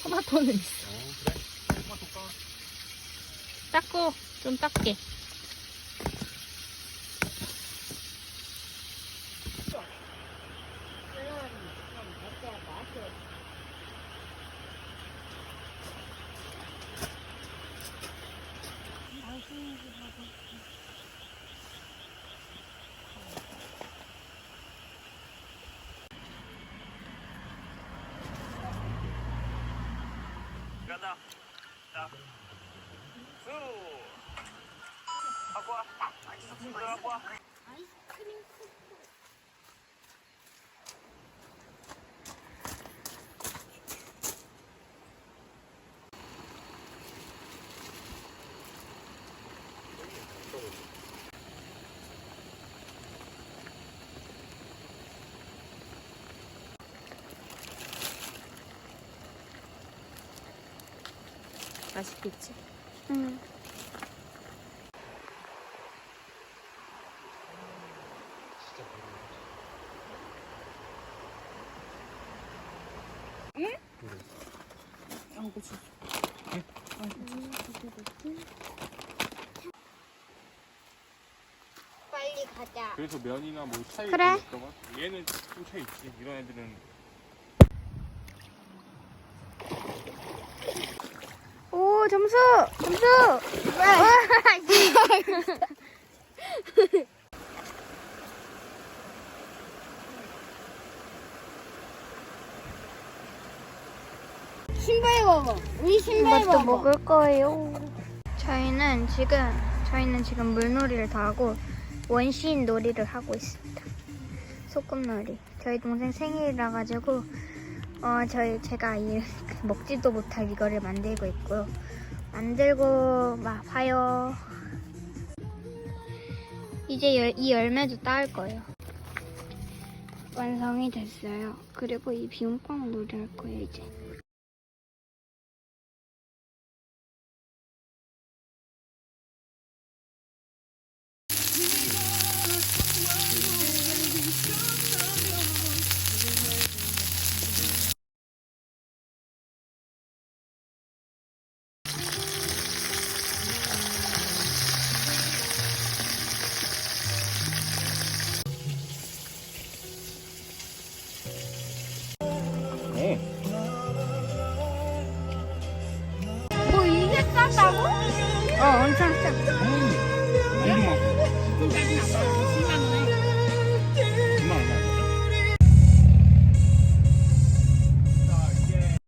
토마토는 있어. 그래? 토마토 까? 작고 좀 작게. 간다. 자. 수. 갖고 와. 갖고 와. 맛있겠지? 응. 양고추. 빨리 가자. 그래서 면이나 뭐 차이 그래. 있던 거? 얘는 좀 차이 있지. 이런 애들은 오, 점수! 점수! 신발 먹어. 우리 신발 먹어. 먹을 거예요. 저희는 지금 물놀이를 다 하고 원시인 놀이를 하고 있습니다. 소꿉놀이. 저희 동생 생일이라 가지고 제가 먹지도 못할 이거를 만들고 있고요. 만들고 막 봐요. 이제 이 열매도 따을 거예요. 완성이 됐어요. 그리고 이 비빔빵 놀이 할 거예요, 이제. 네.